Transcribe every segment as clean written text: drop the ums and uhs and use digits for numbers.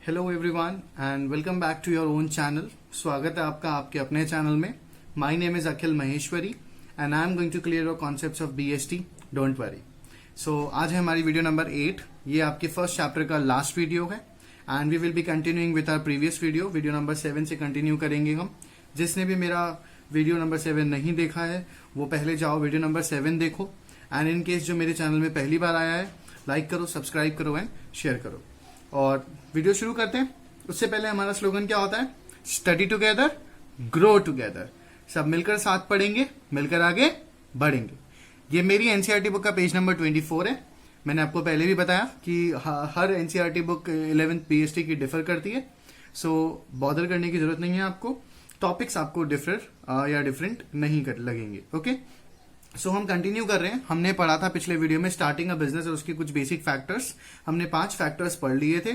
Hello everyone and welcome back to your own channel. स्वागत है आपका आपके अपने चैनल में। My name is Akhil Maheshwari and I am going to clear your concepts of BST. Don't worry. So आज है हमारी वीडियो नंबर 8। ये आपके फर्स्ट चैप्टर का लास्ट वीडियो है and we will be continuing with our previous video number 7 से continue करेंगे हम। जिसने भी मेरा वीडियो नंबर 7 नहीं देखा है वो पहले जाओ वीडियो नंबर 7 देखो। एंड इन केस जो मेरे चैनल में पहली बार आया है लाइक करो, सब्सक्राइब करो एंड शेयर करो। और वीडियो शुरू करते हैं। उससे पहले हमारा स्लोगन क्या होता है? Study together, grow together. सब मिलकर साथ पढ़ेंगे, मिलकर आगे बढ़ेंगे। ये मेरी एनसीईआरटी बुक का पेज नंबर 24 है। मैंने आपको पहले भी बताया कि हर एनसीईआरटी बुक 11th पीएचडी की डिफर करती है। सो बॉदर करने की जरूरत नहीं है आपको। टॉपिक्स आपको डिफरेंट नहीं लगेंगे। ओके, सो हम कंटिन्यू कर रहे हैं। हमने पढ़ा था पिछले वीडियो में स्टार्टिंग अ बिजनेस और उसके कुछ बेसिक फैक्टर्स। हमने 5 फैक्टर्स पढ़ लिए थे,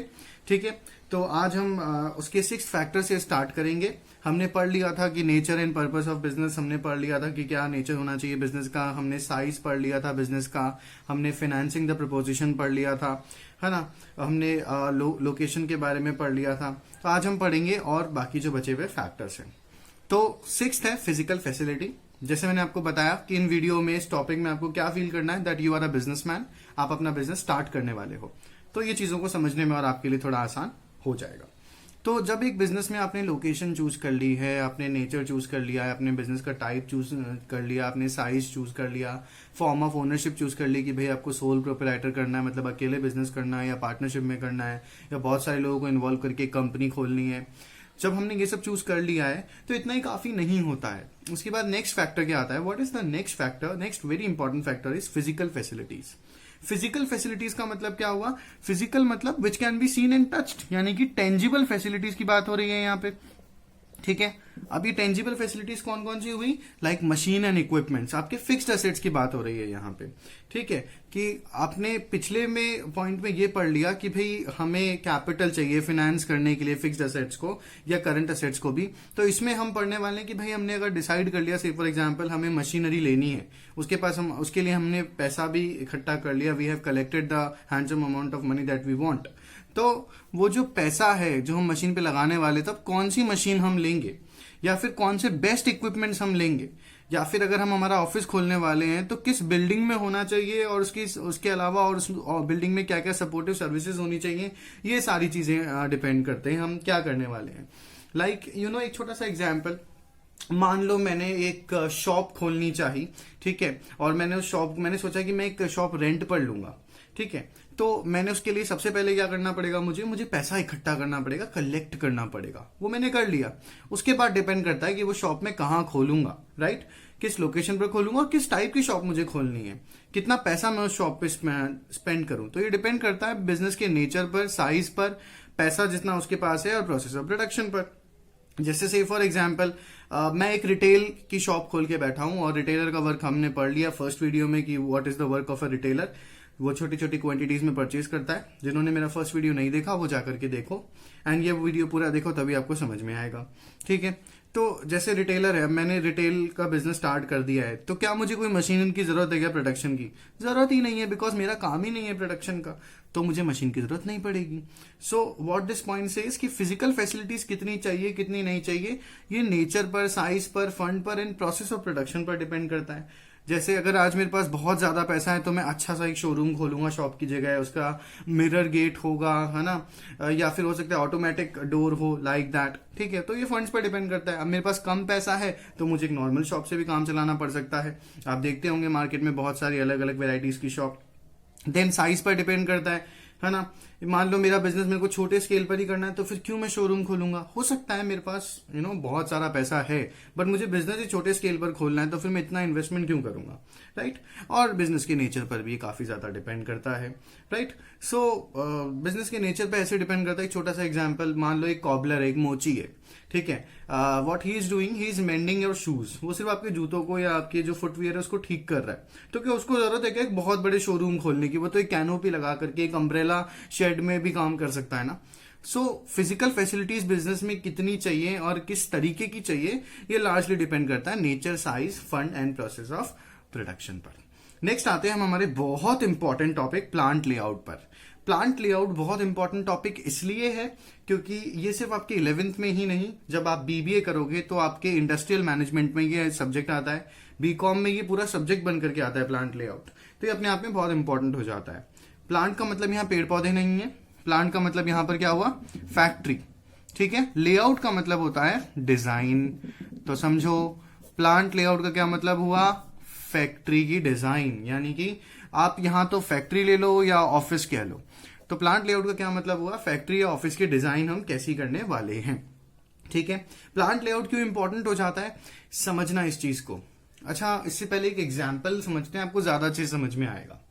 ठीक है। तो आज हम उसके 6th फैक्टर से स्टार्ट करेंगे। हमने पढ़ लिया था कि nature and purpose of business. हमने पढ़ लिया था कि क्या नेचर होना चाहिए बिजनेस का। हमने साइज पढ़ लिया था बिजनेस का। हमने फाइनेंसिंग द प्रपोजिशन पढ़ लिया था, है ना। हमने लोकेशन के बारे में पढ़ लिया था। तो आज हम पढ़ेंगे और बाकी जो बचे हुए फैक्टर्स हैं। तो 6th है फिजिकल फैसिलिटी। जैसे मैंने आपको बताया कि इन वीडियो में इस टॉपिक में आपको क्या फील करना है, that you are a businessman. आप अपना बिजनेस स्टार्ट करने वाले हो, तो ये चीजों को समझने में और आपके लिए थोड़ा आसान हो जाएगा। तो जब एक बिजनेस में आपने लोकेशन चूज कर ली है, आपने नेचर चूज कर लिया है, अपने बिजनेस का टाइप चूज कर लिया, आपने साइज चूज कर लिया, फॉर्म ऑफ ओनरशिप चूज कर ली कि भाई आपको सोल प्रोप्राइटर करना है, मतलब अकेले बिजनेस करना है या पार्टनरशिप में करना है या बहुत सारे लोगों को इन्वॉल्व करके कंपनी खोलनी है। जब हमने ये सब चूज कर लिया है तो इतना ही काफी नहीं होता है। उसके बाद नेक्स्ट फैक्टर क्या आता है? What is the next factor? Next very important factor is physical facilities. Physical facilities का मतलब क्या हुआ? फिजिकल मतलब which can be seen and touched, यानी कि टेंजिबल फैसिलिटीज की बात हो रही है यहाँ पे, ठीक है। अब ये टेंजिबल फैसिलिटीज कौन कौन सी हुई? Like machine and equipments. आपके फिक्स्ड एसेट्स की बात हो रही है यहाँ पे, ठीक है। कि आपने पिछले में पॉइंट में ये पढ़ लिया कि भाई हमें कैपिटल चाहिए फाइनेंस करने के लिए फिक्स्ड एसेट्स को या करंट एसेट्स को भी। तो इसमें हम पढ़ने वाले हैं कि भाई हमने अगर डिसाइड कर लिया, से फॉर एग्जांपल हमें मशीनरी लेनी है, उसके पास हम उसके लिए हमने पैसा भी इकट्ठा कर लिया, we have collected the handsome amount of money that we want. तो वो जो पैसा है जो हम मशीन पे लगाने वाले, तब कौन सी मशीन हम लेंगे या फिर कौन से बेस्ट इक्विपमेंट्स हम लेंगे, या फिर अगर हम हमारा ऑफिस खोलने वाले हैं तो किस बिल्डिंग में होना चाहिए और उसके अलावा और उस बिल्डिंग में क्या क्या सपोर्टिव सर्विसेज होनी चाहिए, ये सारी चीजें डिपेंड करते हैं हम क्या करने वाले हैं। लाइक एक छोटा सा एग्जाम्पल, मान लो मैंने एक शॉप खोलनी चाहिए, ठीक है, और मैंने सोचा कि मैं एक शॉप रेंट पर लूंगा, ठीक है। तो मैंने उसके लिए सबसे पहले क्या करना पड़ेगा? मुझे पैसा इकट्ठा करना पड़ेगा, कलेक्ट करना पड़ेगा। वो मैंने कर लिया। उसके बाद डिपेंड करता है कि वो शॉप में कहाँ खोलूंगा, राइट, किस लोकेशन पर खोलूंगा और किस टाइप की शॉप मुझे खोलनी है, कितना पैसा मैं उस शॉप पे स्पेंड करूं। तो ये डिपेंड करता है बिजनेस के नेचर पर, साइज पर, पैसा जितना उसके पास है और प्रोसेस ऑफ प्रोडक्शन पर। जैसे से फॉर एग्जाम्पल मैं एक रिटेल की शॉप खोल के बैठा हूं और रिटेलर का वर्क हमने पढ़ लिया फर्स्ट वीडियो में कि what is the work of a retailer. वो छोटी छोटी क्वांटिटीज में परचेज करता है। जिन्होंने मेरा फर्स्ट वीडियो नहीं देखा वो जाकर के देखो एंड ये वीडियो पूरा देखो, तभी आपको समझ में आएगा, ठीक है। तो जैसे रिटेलर है, मैंने रिटेल का बिजनेस स्टार्ट कर दिया है, तो क्या मुझे कोई मशीन की जरूरत है क्या प्रोडक्शन की? जरूरत ही नहीं है, बिकॉज मेरा काम ही नहीं है प्रोडक्शन का, तो मुझे मशीन की जरूरत नहीं पड़ेगी। So what this point says कि फिजिकल फैसिलिटीज कितनी चाहिए कितनी नहीं चाहिए, ये नेचर पर, साइज पर, फंड पर एंड प्रोसेस ऑफ प्रोडक्शन पर डिपेंड करता है। जैसे अगर आज मेरे पास बहुत ज्यादा पैसा है तो मैं अच्छा सा एक शोरूम खोलूंगा शॉप की जगह, उसका मिरर गेट होगा, है ना, या फिर हो सकता है ऑटोमेटिक डोर हो, लाइक दैट, ठीक है। तो ये फंड्स पर डिपेंड करता है। अब मेरे पास कम पैसा है तो मुझे एक नॉर्मल शॉप से भी काम चलाना पड़ सकता है। आप देखते होंगे मार्केट में बहुत सारी अलग अलग वेराइटीज की शॉप। देन साइज पर डिपेंड करता है ना। मान लो मेरा बिजनेस मेरे को छोटे स्केल पर ही करना है, तो फिर क्यों मैं शोरूम खोलूंगा? हो सकता है मेरे पास बहुत सारा पैसा है, बट मुझे बिजनेस ही छोटे स्केल पर खोलना है, तो फिर मैं इतना इन्वेस्टमेंट क्यों करूंगा, राइट। और बिजनेस के नेचर पर भी काफी ज्यादा डिपेंड करता है, राइट। सो बिजनेस के नेचर पर ऐसे डिपेंड करता है। एक छोटा सा एग्जाम्पल, मान लो एक कॉबलर है, एक मोची है, ठीक है। What he is doing, he is mending your shoes. वो सिर्फ आपके जूतों को या आपके जो फुटवियर है उसको ठीक कर रहा है। तो क्या उसको जरूरत है क्या एक बहुत बड़े शोरूम खोलने की? वो तो एक कैनोपी लगा करके एक अम्ब्रेला शेड में भी काम कर सकता है ना। सो फिजिकल फैसिलिटीज बिजनेस में कितनी चाहिए और किस तरीके की चाहिए, ये लार्जली डिपेंड करता है nature, size, fund and process of production पर। नेक्स्ट आते हैं हम हमारे बहुत इंपॉर्टेंट टॉपिक प्लांट लेआउट पर। प्लांट लेआउट बहुत इंपॉर्टेंट टॉपिक इसलिए है क्योंकि ये सिर्फ आपके 11th में ही नहीं, जब आप बीबीए करोगे तो आपके इंडस्ट्रियल मैनेजमेंट में ये सब्जेक्ट आता है, बीकॉम में ये पूरा सब्जेक्ट बन करके आता है प्लांट लेआउट। तो ये अपने आप में बहुत इंपॉर्टेंट हो जाता है। प्लांट का मतलब यहाँ पेड़ पौधे नहीं है, प्लांट का मतलब यहाँ पर क्या हुआ, फैक्ट्री। ठीक है, लेआउट का मतलब होता है डिजाइन। तो समझो प्लांट लेआउट का क्या मतलब हुआ, फैक्ट्री की डिजाइन, यानी कि आप यहां तो फैक्ट्री ले लो या ऑफिस कह लो, तो प्लांट लेआउट का क्या मतलब हुआ, फैक्ट्री या ऑफिस की डिजाइन हम कैसी करने वाले हैं। ठीक है, प्लांट लेआउट क्यों इंपॉर्टेंट हो जाता है, समझना इस चीज को। अच्छा, इससे पहले एक एग्जाम्पल समझते हैं, आपको ज्यादा अच्छे समझ में आएगा।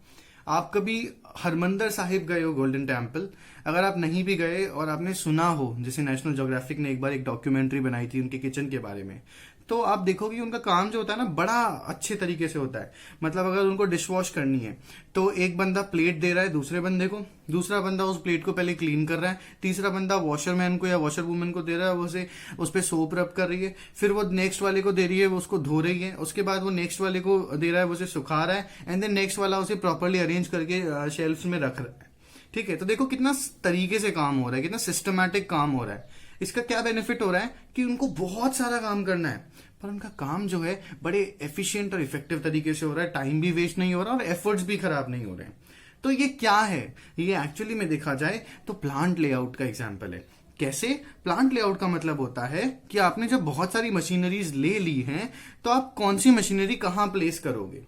आप कभी हरमंदर साहिब गए हो, गोल्डन टेम्पल? अगर आप नहीं भी गए और आपने सुना हो, जैसे नेशनल ज्योग्राफिक ने एक बार एक डॉक्यूमेंट्री बनाई थी उनके किचन के बारे में, तो आप देखोगे उनका काम जो होता है ना बड़ा अच्छे तरीके से होता है। मतलब अगर उनको डिश वॉश करनी है तो एक बंदा प्लेट दे रहा है दूसरे बंदे को, दूसरा बंदा उस प्लेट को पहले क्लीन कर रहा है, तीसरा बंदा वॉशरमैन को या वॉशर वुमन को दे रहा है, वो उसे उस पर सोप रब कर रही है, फिर वो नेक्स्ट वाले को दे रही है, वो उसको धो रही है, उसके बाद वो नेक्स्ट वाले को दे रहा है, वो उसे सुखा रहा है, एंड देन नेक्स्ट वाला उसे प्रॉपरली अरेंज करके शेल्फ्स में रख रहा है। ठीक है, तो देखो कितना तरीके से काम हो रहा है, कितना सिस्टमैटिक काम हो रहा है। इसका क्या बेनिफिट हो रहा है कि उनको बहुत सारा काम करना है, पर उनका काम जो है बड़े एफिशिएंट और इफेक्टिव तरीके से हो रहा है, टाइम भी वेस्ट नहीं हो रहा और एफर्ट्स भी खराब नहीं हो रहे हैं। तो ये क्या है, ये एक्चुअली में देखा जाए तो प्लांट लेआउट का एग्जांपल है। कैसे? प्लांट लेआउट का मतलब होता है कि आपने जब बहुत सारी मशीनरीज ले ली हैं तो आप कौन सी मशीनरी कहां प्लेस करोगे।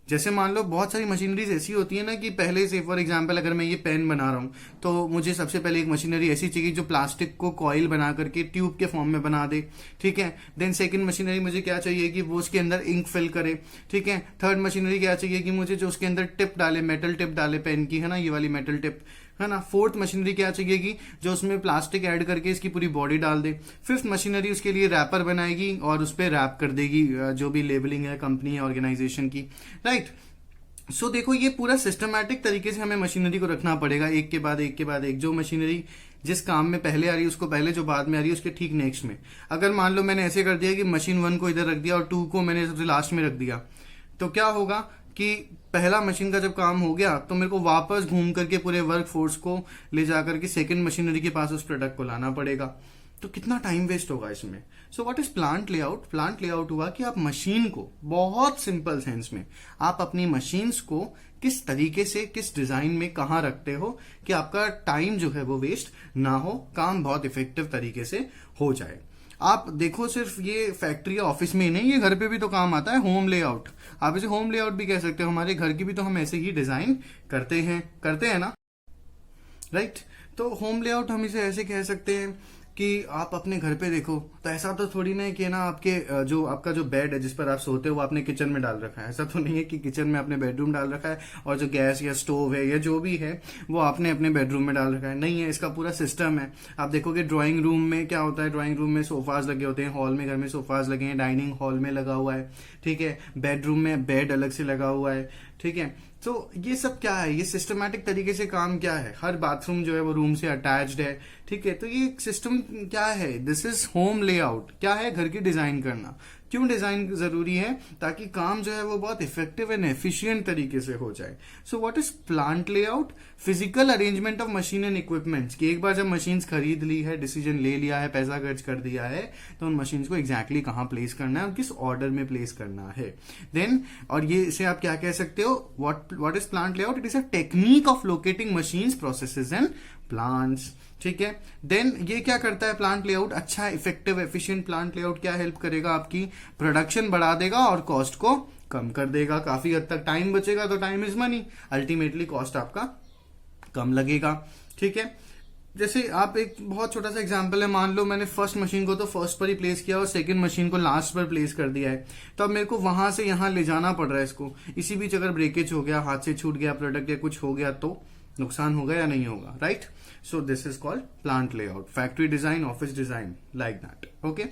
जैसे मान लो बहुत सारी मशीनरीज ऐसी होती है ना कि पहले से, फॉर एग्जांपल अगर मैं ये पेन बना रहा हूं तो मुझे सबसे पहले एक मशीनरी ऐसी चाहिए जो प्लास्टिक को कॉइल बना करके ट्यूब के फॉर्म में बना दे। ठीक है, देन सेकंड मशीनरी मुझे क्या चाहिए कि वो उसके अंदर इंक फिल करे। ठीक है, थर्ड मशीनरी क्या चाहिए कि मुझे जो उसके अंदर टिप डाले, मेटल टिप डाले पेन की, है ना, ये वाली मेटल टिप, है ना। फोर्थ मशीनरी क्या चाहिए कि जो उसमें प्लास्टिक ऐड करके इसकी पूरी बॉडी डाल दे। फिफ्थ मशीनरी उसके लिए रैपर बनाएगी और उस पर रैप कर देगी जो भी लेबलिंग है कंपनी या ऑर्गेनाइजेशन की, राइट। सो देखो ये पूरा सिस्टमैटिक तरीके से हमें मशीनरी को रखना पड़ेगा, एक के बाद एक के बाद एक। जो मशीनरी जिस काम में पहले आ रही है उसको पहले, जो बाद में आ रही है उसके ठीक नेक्स्ट में। अगर मान लो मैंने ऐसे कर दिया कि मशीन 1 को इधर रख दिया और 2 को मैंने सबसे लास्ट में रख दिया, तो क्या होगा कि पहला मशीन का जब काम हो गया तो मेरे को वापस घूम करके पूरे वर्क फोर्स को ले जाकर के सेकेंड मशीनरी के पास उस प्रोडक्ट को लाना पड़ेगा। तो कितना टाइम वेस्ट होगा इसमें। So what is plant layout? Plant layout हुआ कि आप मशीन को, बहुत सिंपल सेंस में, आप अपनी मशीन्स को किस तरीके से, किस डिजाइन में कहां रखते हो कि आपका टाइम जो है वो वेस्ट ना हो, काम बहुत इफेक्टिव तरीके से हो जाए। आप देखो सिर्फ ये फैक्ट्री या ऑफिस में ही नहीं, ये घर पे भी तो काम आता है, होम लेआउट। आप इसे होम लेआउट भी कह सकते हो, हमारे घर की भी तो हम ऐसे ही डिजाइन करते हैं ना, राइट। तो होम लेआउट हम इसे ऐसे कह सकते हैं कि आप अपने घर पे देखो तो ऐसा तो थोड़ी ना है कि ना आपके जो आपका जो बेड है जिस पर आप सोते हो वो आपने किचन में डाल रखा है। ऐसा तो नहीं है कि किचन में आपने बेडरूम डाल रखा है और जो गैस या स्टोव है या जो भी है वो आपने अपने बेडरूम में डाल रखा है। नहीं है, इसका पूरा सिस्टम है। आप देखोगे ड्राइंग रूम में क्या होता है, ड्राइंग रूम में सोफाज लगे होते हैं, हॉल में घर में सोफाज लगे हैं, डाइनिंग हॉल में लगा हुआ है, ठीक है, बेडरूम में बेड अलग से लगा हुआ है, ठीक है। तो ये सब क्या है, ये सिस्टमैटिक तरीके से काम क्या है, हर बाथरूम जो है वो रूम से अटैच्ड है, ठीक है। तो ये सिस्टम क्या है, दिस इज होम लेआउट। क्या है, घर की डिजाइन करना। क्यों डिजाइन जरूरी है? ताकि काम जो है वो बहुत इफेक्टिव एंड एफिशिएंट तरीके से हो जाए। So what is plant layout? Physical arrangement of machine and equipments. कि एक बार जब मशीन्स खरीद ली है, डिसीजन ले लिया है, पैसा खर्च कर दिया है, तो उन मशीन्स को एग्जैक्टली कहां प्लेस करना है और किस ऑर्डर में प्लेस करना है। देन, और ये इसे आप क्या कह सकते हो, what is plant layout? It is a technique of locating machines, processes and plants, ठीक है। देन ये क्या करता है प्लांट लेआउट? अच्छा इफेक्टिव एफिशिएंट प्लांट लेआउट क्या हेल्प करेगा? आपकी प्रोडक्शन बढ़ा देगा और कॉस्ट को कम कर देगा। काफी हद तक टाइम बचेगा, तो time is money, ultimately cost आपका कम लगेगा, ठीक है। जैसे आप एक बहुत छोटा सा एग्जांपल है, मान लो मैंने फर्स्ट मशीन को तो फर्स्ट पर ही प्लेस किया और सेकंड मशीन को लास्ट पर प्लेस कर दिया है, तो अब मेरे को वहां से यहां ले जाना पड़ रहा है इसको। इसी बीच अगर ब्रेकेज हो गया, हाथ से छूट गया प्रोडक्ट या कुछ हो गया तो नुकसान होगा या नहीं होगा, right. So this is called plant layout, factory design, office design, like that, okay.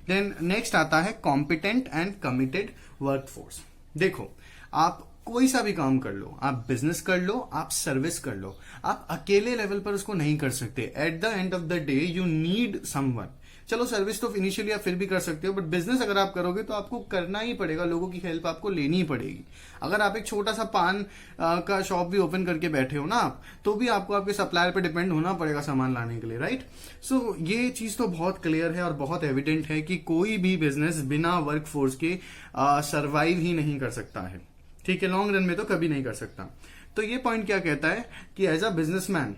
Then next आता है कॉम्पिटेंट एंड कमिटेड वर्कफोर्स। देखो, आप कोई सा भी काम कर लो, आप बिजनेस कर लो, आप सर्विस कर लो, आप अकेले लेवल पर उसको नहीं कर सकते। Eight the end of the day you need someone. चलो सर्विस तो इनिशियली आप फिर भी कर सकते हो, बट बिजनेस अगर आप करोगे तो आपको करना ही पड़ेगा, लोगों की हेल्प आपको लेनी ही पड़ेगी। अगर आप एक छोटा सा पान का शॉप भी ओपन करके बैठे हो ना आप, तो भी आपको आपके सप्लायर पे डिपेंड होना पड़ेगा सामान लाने के लिए, राइट। सो ये चीज तो बहुत क्लियर है और बहुत एविडेंट है कि कोई भी बिजनेस बिना वर्क फोर्स के सर्वाइव ही नहीं कर सकता है, ठीक है, लॉन्ग रन में तो कभी नहीं कर सकता। तो ये पॉइंट क्या कहता है कि एज अ बिजनेसमैन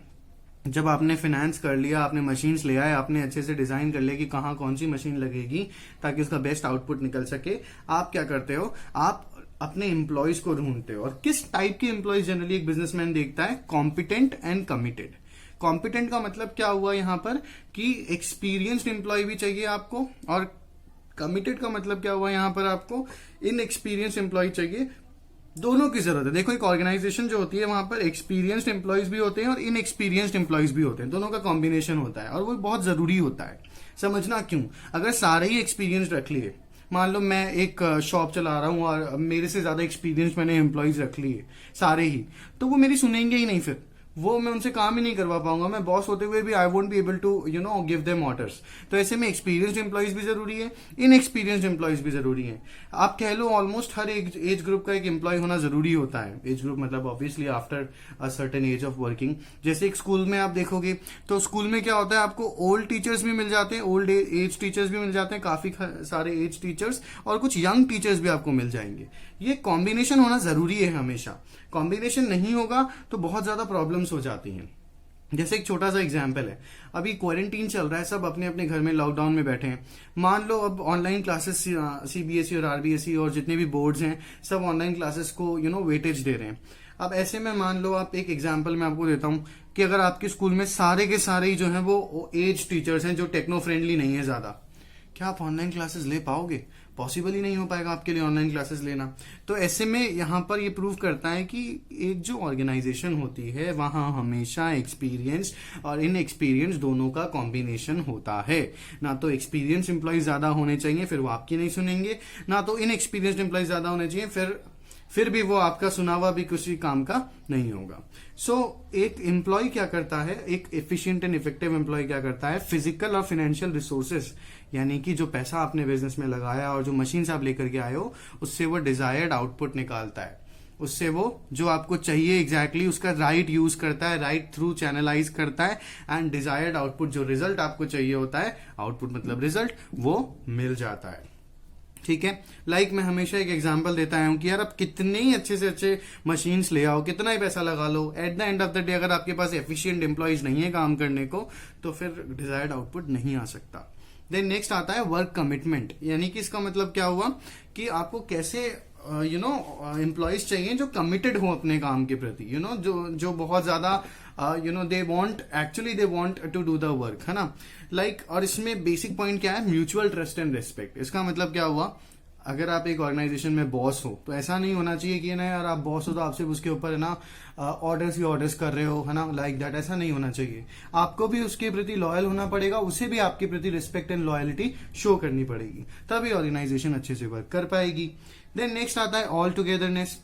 जब आपने फाइनेंस कर लिया, आपने मशीन्स ले आए, आपने अच्छे से डिजाइन कर लिया कि कहाँ कौन सी मशीन लगेगी ताकि उसका बेस्ट आउटपुट निकल सके, आप क्या करते हो, आप अपने एम्प्लॉयज को ढूंढते हो। और किस टाइप के एम्प्लॉयज जनरली एक बिजनेसमैन देखता है, कॉम्पिटेंट एंड कमिटेड। कॉम्पिटेंट का मतलब क्या हुआ यहां पर कि एक्सपीरियंस्ड एम्प्लॉय भी चाहिए आपको, और कमिटेड का मतलब क्या हुआ यहां पर, आपको इनएक्सपीरियंस्ड एम्प्लॉय चाहिए। दोनों की जरूरत है। देखो एक ऑर्गेनाइजेशन जो होती है वहां पर एक्सपीरियंस्ड एम्प्लॉयज भी होते हैं और इनएक्सपीरियंस्ड एम्प्लॉयज भी होते हैं, दोनों का कॉम्बिनेशन होता है और वो बहुत जरूरी होता है। समझना क्यों, अगर सारे ही एक्सपीरियंस रख लिए, मान लो मैं एक शॉप चला रहा हूं और मेरे से ज्यादा एक्सपीरियंस मैंने एम्प्लॉयज रख लिए सारे ही, तो वो मेरी सुनेंगे ही नहीं, फिर वो मैं उनसे काम ही नहीं करवा पाऊंगा। मैं बॉस होते हुए भी I won't be able to give them orders. तो ऐसे में एक्सपीरियंस्ड एम्प्लॉयज भी जरूरी है, इनएक्सपीरियंस्ड एम्प्लॉयज भी जरूरी है। आप कह लो ऑलमोस्ट हर एज ग्रुप का एक एम्प्लॉय होना जरूरी होता है। एज ग्रुप मतलब obviously after a certain age of working. जैसे एक स्कूल में आप देखोगे तो स्कूल में क्या होता है, आपको ओल्ड टीचर्स भी मिल जाते हैं, ओल्ड एज टीचर्स भी मिल जाते हैं, काफी सारे एज टीचर्स, और कुछ यंग टीचर्स भी आपको मिल जाएंगे। ये कॉम्बिनेशन होना जरूरी है हमेशा। कॉम्बिनेशन नहीं होगा तो बहुत ज्यादा प्रॉब्लम्स हो जाती हैं। जैसे एक छोटा सा एग्जाम्पल है, अभी क्वारंटीन चल रहा है, सब अपने अपने घर में लॉकडाउन में बैठे हैं। मान लो अब ऑनलाइन क्लासेस सीबीएसई और आरबीएसई और जितने भी बोर्ड्स हैं सब ऑनलाइन क्लासेस को वेटेज दे रहे हैं। अब ऐसे में मान लो, आप एक एग्जाम्पल मैं आपको देता हूं कि अगर आपके स्कूल में सारे के सारे ही जो है वो एज टीचर्स हैं जो टेक्नो फ्रेंडली नहीं है ज्यादा, क्या आप ऑनलाइन क्लासेस ले पाओगे? पॉसिबल ही नहीं हो पाएगा आपके लिए ऑनलाइन क्लासेस लेना। तो ऐसे में यहां पर ये प्रूव करता है कि एक जो ऑर्गेनाइजेशन होती है वहां हमेशा एक्सपीरियंस और इनएक्सपीरियंस दोनों का कॉम्बिनेशन होता है। ना तो एक्सपीरियंस एम्प्लॉय ज्यादा होने चाहिए, फिर वो आपकी नहीं सुनेंगे, ना तो इनएक्सपीरियंस्ड एम्प्लॉय ज्यादा होने चाहिए, फिर भी वो आपका सुना हुआ भी किसी काम का नहीं होगा। एक एम्प्लॉय क्या करता है, एक एफिशिएंट एंड इफेक्टिव एम्प्लॉय क्या करता है, फिजिकल और फाइनेंशियल रिसोर्सेस, यानी कि जो पैसा आपने बिजनेस में लगाया और जो मशीन्स आप लेकर के आए हो, उससे वो डिजायर्ड आउटपुट निकालता है। उससे वो जो आपको चाहिए एग्जैक्टली उसका राइट यूज करता है, राइट थ्रू चैनलाइज करता है, एंड डिजायर्ड आउटपुट जो रिजल्ट आपको चाहिए होता है, आउटपुट मतलब रिजल्ट, वो मिल जाता है। ठीक है, लाइक मैं हमेशा एक एग्जांपल देता हूं कि यार आप कितने ही अच्छे से अच्छे मशीन्स ले आओ, कितना ही पैसा लगा लो, at the end of the day अगर आपके पास एफिशिएंट एम्प्लॉयज नहीं है काम करने को, तो फिर डिजायर्ड आउटपुट नहीं आ सकता। देन नेक्स्ट आता है वर्क कमिटमेंट, यानी कि इसका मतलब क्या हुआ कि आपको कैसे एम्प्लॉयज चाहिए जो कमिटेड हो अपने काम के प्रति, जो बहुत ज्यादा they want to do the work, है ना, लाइक। और इसमें बेसिक पॉइंट क्या है, म्यूचुअल ट्रस्ट एंड रिस्पेक्ट। इसका मतलब क्या हुआ, अगर आप एक ऑर्गेनाइजेशन में बॉस हो तो ऐसा नहीं होना चाहिए कि ना यार आप बॉस हो तो आप सिर्फ उसके ऊपर है ना ऑर्डर्स ही ऑर्डर्स कर रहे हो, है ना, लाइक दैट। ऐसा नहीं होना चाहिए, आपको भी उसके प्रति लॉयल होना पड़ेगा, उसे भी आपके प्रति रिस्पेक्ट एंड लॉयल्टी शो करनी पड़ेगी, तभी ऑर्गेनाइजेशन अच्छे से वर्क कर पाएगी। देन नेक्स्ट आता है ऑल टुगेदरनेस।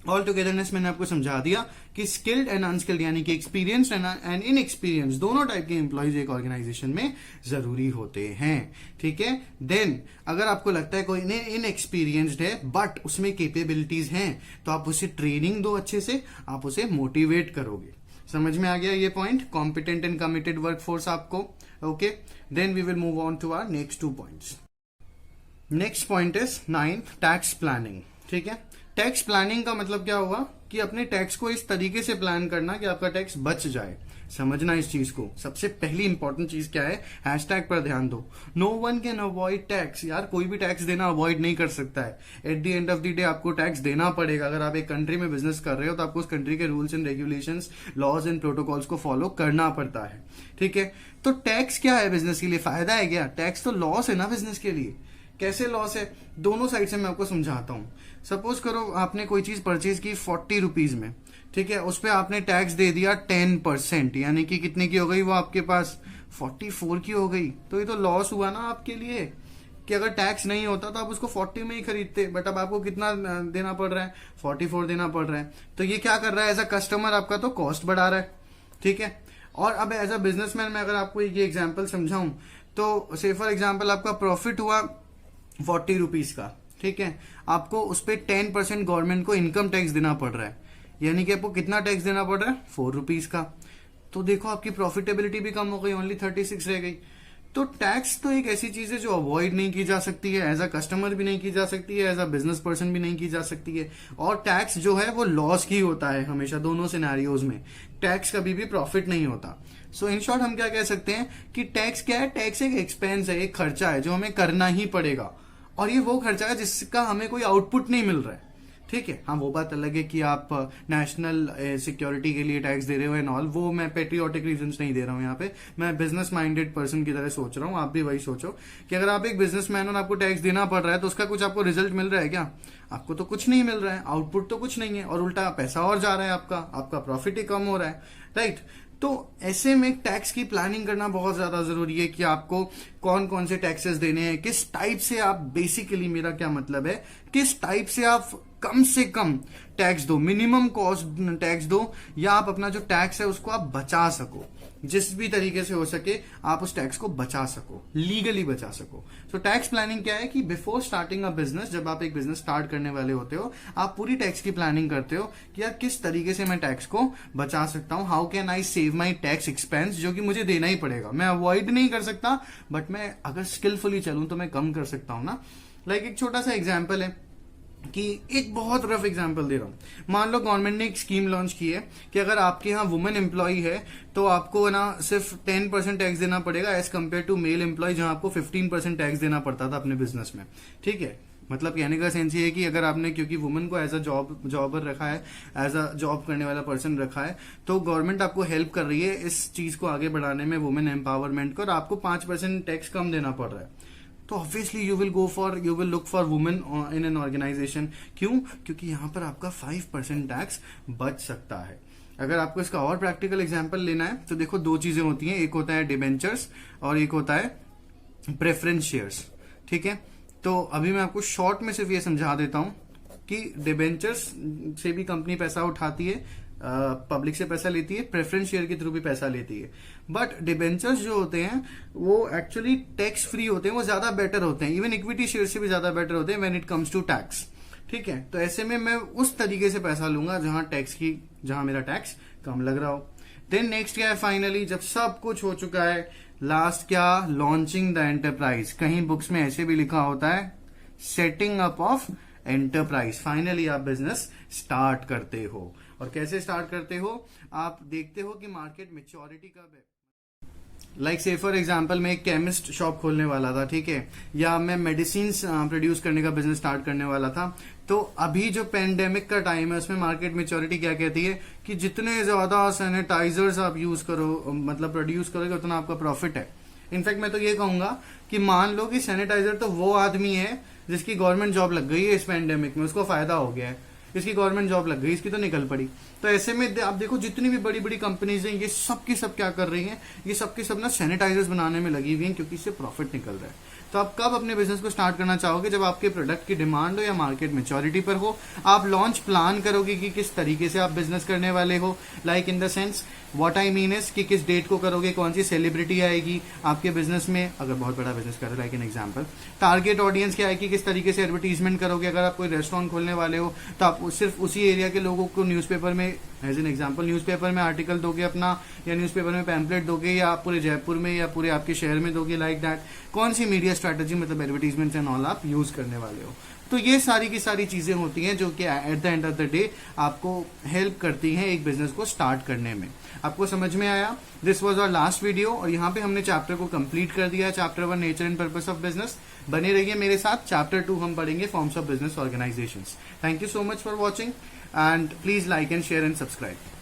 ऑल टुगेदरनेस मैंने आपको समझा दिया कि स्किल्ड एंड अनस्किल्ड, यानी कि एक्सपीरियंस्ड एंड इनएक्सपीरियंस, दोनों टाइप के एम्प्लॉयज एक ऑर्गेनाइजेशन में जरूरी होते हैं। ठीक है, देन अगर आपको लगता है कोई इनएक्सपीरियंस्ड है बट उसमें कैपेबिलिटीज हैं, तो आप उसे ट्रेनिंग दो अच्छे से, आप उसे मोटिवेट करोगे। समझ में आ गया ये point, competent and committed workforce आपको। Okay, then we will move on to our next 2 points. Next point is 9, tax planning. ठीक है, टैक्स प्लानिंग का मतलब क्या हुआ कि अपने टैक्स को इस तरीके से प्लान करना कि आपका टैक्स बच जाए। समझना इस चीज को, सबसे पहली इंपॉर्टेंट चीज क्या है, हैशटैग पर ध्यान दो। No one can avoid tax, यार कोई भी टैक्स देना अवॉइड नहीं कर सकता है। Eight the end of the day आपको टैक्स देना पड़ेगा। अगर आप एक कंट्री में बिजनेस कर रहे हो तो आपको उस कंट्री के rules and regulations, laws and protocols को फॉलो करना पड़ता है। ठीक है, तो टैक्स क्या है बिजनेस के लिए, फायदा है क्या? टैक्स तो लॉस है ना बिजनेस के लिए। कैसे लॉस है, दोनों साइड से मैं आपको समझाता हूं। सपोज करो आपने कोई चीज परचेज की 40 रुपीज में, ठीक है, उस पर आपने टैक्स दे दिया 10%, यानी कि कितने की हो गई वो आपके पास, 44 की हो गई। तो ये तो लॉस हुआ ना आपके लिए, कि अगर टैक्स नहीं होता तो आप उसको 40 में ही खरीदते, बट अब आपको कितना देना पड़ रहा है, 44 देना पड़ रहा है। तो ये क्या कर रहा है, एज अ कस्टमर आपका तो कॉस्ट बढ़ा रहा है। ठीक है, और अब एज अ बिजनेसमैन मैं अगर आपको ये एग्जांपल समझाऊं तो से फॉर एग्जाम्पल आपका प्रॉफिट हुआ 40 रुपीज का, ठीक है, आपको उस पर 10% गवर्नमेंट को इनकम टैक्स देना पड़ रहा है, यानी कि आपको कितना टैक्स देना पड़ रहा है, 4 रुपीज का। तो देखो आपकी प्रॉफिटेबिलिटी भी कम हो गई, ओनली 36 रह गई। तो टैक्स तो एक ऐसी चीज है जो अवॉइड नहीं की जा सकती है, एज अ कस्टमर भी नहीं की जा सकती है, एज अ बिजनेस पर्सन भी नहीं की जा सकती है। और टैक्स जो है वो लॉस की होता है हमेशा, दोनों सिनेरियोज में टैक्स कभी भी प्रॉफिट नहीं होता। सो इन शॉर्ट हम क्या कह सकते हैं कि टैक्स क्या है, टैक्स एक एक्सपेंस है, एक खर्चा है जो हमें करना ही पड़ेगा, और ये वो खर्चा है जिसका हमें कोई आउटपुट नहीं मिल रहा है, ठीक है। हाँ, वो बात अलग है कि आप नेशनल सिक्योरिटी के लिए टैक्स दे रहे हो एंड ऑल, वो मैं पेट्रियोटिक रीजंस नहीं दे रहा हूँ यहाँ पे, मैं बिजनेस माइंडेड पर्सन की तरह सोच रहा हूँ। आप भी वही सोचो कि अगर आप एक बिजनेसमैन और आपको टैक्स देना पड़ रहा है तो उसका कुछ आपको रिजल्ट मिल रहा है क्या? आपको तो कुछ नहीं मिल रहा है, आउटपुट तो कुछ नहीं है, और उल्टा पैसा और जा रहा है, आपका प्रॉफिट ही कम हो रहा है, राइट। तो ऐसे में टैक्स की प्लानिंग करना बहुत ज्यादा जरूरी है कि आपको कौन कौन से टैक्सेस देने हैं, किस टाइप से आप, बेसिकली मेरा क्या मतलब है, किस टाइप से आप कम से कम टैक्स दो, मिनिमम कॉस्ट टैक्स दो, या आप अपना जो टैक्स है उसको आप बचा सको, जिस भी तरीके से हो सके आप उस टैक्स को बचा सको, लीगली बचा सको। सो टैक्स प्लानिंग क्या है कि बिफोर स्टार्टिंग अ बिजनेस, जब आप एक बिजनेस स्टार्ट करने वाले होते हो, आप पूरी टैक्स की प्लानिंग करते हो कि यार किस तरीके से मैं टैक्स को बचा सकता हूं, how can I save my tax expense, जो कि मुझे देना ही पड़ेगा, मैं अवॉइड नहीं कर सकता, बट मैं अगर स्किलफुली चलूं तो मैं कम कर सकता हूं ना। लाइक एक छोटा सा एग्जाम्पल है कि एक बहुत रफ एग्जांपल दे रहा हूं, मान लो गवर्नमेंट ने एक स्कीम लॉन्च की है कि अगर आपके यहाँ वुमेन एम्प्लॉय है तो आपको ना सिर्फ 10% टैक्स देना पड़ेगा as compare to male employ, जहां आपको 15% टैक्स देना पड़ता था अपने बिजनेस में, ठीक है। मतलब कहने का सेंस ये है कि अगर आपने, क्योंकि वुमेन को एज अ जॉबर रखा है, एज अ जॉब करने वाला पर्सन रखा है, तो गवर्नमेंट आपको हेल्प कर रही है इस चीज को आगे बढ़ाने में, वुमेन एम्पावरमेंट को, और आपको 5% टैक्स कम देना पड़ रहा है। तो obviously you will look for women in an organisation. क्यों? क्योंकि यहां पर आपका 5% टैक्स बच सकता है। अगर आपको इसका और प्रैक्टिकल एग्जांपल लेना है तो देखो, दो चीजें होती हैं, एक होता है डिबेंचर्स और एक होता है प्रेफरेंस शेयर्स, ठीक है। तो अभी मैं आपको शॉर्ट में सिर्फ ये समझा देता हूं कि डिबेंचर्स से भी कंपनी पैसा उठाती है, पब्लिक से पैसा लेती है, प्रेफरेंस शेयर के थ्रू भी पैसा लेती है, बट डिबेंचर्स जो होते हैं वो एक्चुअली टैक्स फ्री होते हैं, वो ज्यादा बेटर होते हैं, इवन इक्विटी शेयर से भी ज्यादा बेटर होते हैं when it comes to tax, ठीक है। तो ऐसे में मैं उस तरीके से पैसा लूंगा जहां मेरा टैक्स कम लग रहा हो। देन नेक्स्ट क्या है, फाइनली जब सब कुछ हो चुका है, लास्ट क्या, लॉन्चिंग द एंटरप्राइज। कहीं बुक्स में ऐसे भी लिखा होता है setting up of enterprise. Finally आप बिजनेस स्टार्ट करते हो, और कैसे स्टार्ट करते हो, आप देखते हो कि मार्केट मैच्योरिटी कब है। लाइक से फॉर एग्जांपल मैं एक केमिस्ट शॉप खोलने वाला था, ठीक है, या मैं मेडिसिन प्रोड्यूस करने का बिजनेस स्टार्ट करने वाला था। तो अभी जो पेंडेमिक का टाइम है उसमें मार्केट मैच्योरिटी क्या कहती है कि जितने ज्यादा सैनिटाइजर्स आप यूज करो, मतलब प्रोड्यूस करोगे, उतना आपका प्रॉफिट है। इनफैक्ट मैं तो ये कहूंगा कि मान लो कि सैनिटाइजर तो वो आदमी है जिसकी गवर्नमेंट जॉब लग गई है इस पेंडेमिक में, उसको फायदा हो गया है, इसकी गवर्नमेंट जॉब लग गई, इसकी तो निकल पड़ी। तो ऐसे में आप देखो जितनी भी बड़ी बड़ी कंपनीज हैं, ये सब की सब क्या कर रही हैं, ये सब की सब ना सैनिटाइजर्स बनाने में लगी हुई हैं, क्योंकि इससे प्रॉफिट निकल रहा है। तो आप कब अपने बिजनेस को स्टार्ट करना चाहोगे, जब आपके प्रोडक्ट की डिमांड हो या मार्केट मैच्योरिटी पर हो। आप लॉन्च प्लान करोगे कि किस तरीके से आप बिजनेस करने वाले हो, like in the sense what I mean is कि किस डेट को करोगे, कौन सी सेलिब्रिटी आएगी आपके बिजनेस में, अगर बहुत बड़ा बिजनेस कर रहे हो, like an example. Target audience क्या आएगी, किस तरीके से एडवर्टीजमेंट करोगे। अगर आप कोई रेस्टोरेंट खोलने वाले हो तो आप सिर्फ उसी एरिया के लोगों को न्यूज़पेपर में, एज एन एग्जांपल, न्यूज़पेपर में आर्टिकल दोगे अपना, या न्यूज़पेपर में पैम्पलेट दोगे, या आप पूरे जयपुर में या पूरे आपके शहर में दोगे, लाइक दैट। कौन सी मीडिया स्ट्रैटेजी, मतलब एडवर्टीजमेंट एंड ऑल आप यूज करने वाले हो। तो ये सारी की सारी चीजें होती हैं जो कि eight the end of the day आपको हेल्प करती हैं एक बिजनेस को स्टार्ट करने में। आपको समझ में आया? This was our last video, और यहाँ पे हमने चैप्टर को कंप्लीट कर दिया, chapter 1 nature and purpose of business. बने रहिए मेरे साथ, चैप्टर 2 हम पढ़ेंगे forms of business organisations. Thank you so much for watching, and please like and share and subscribe.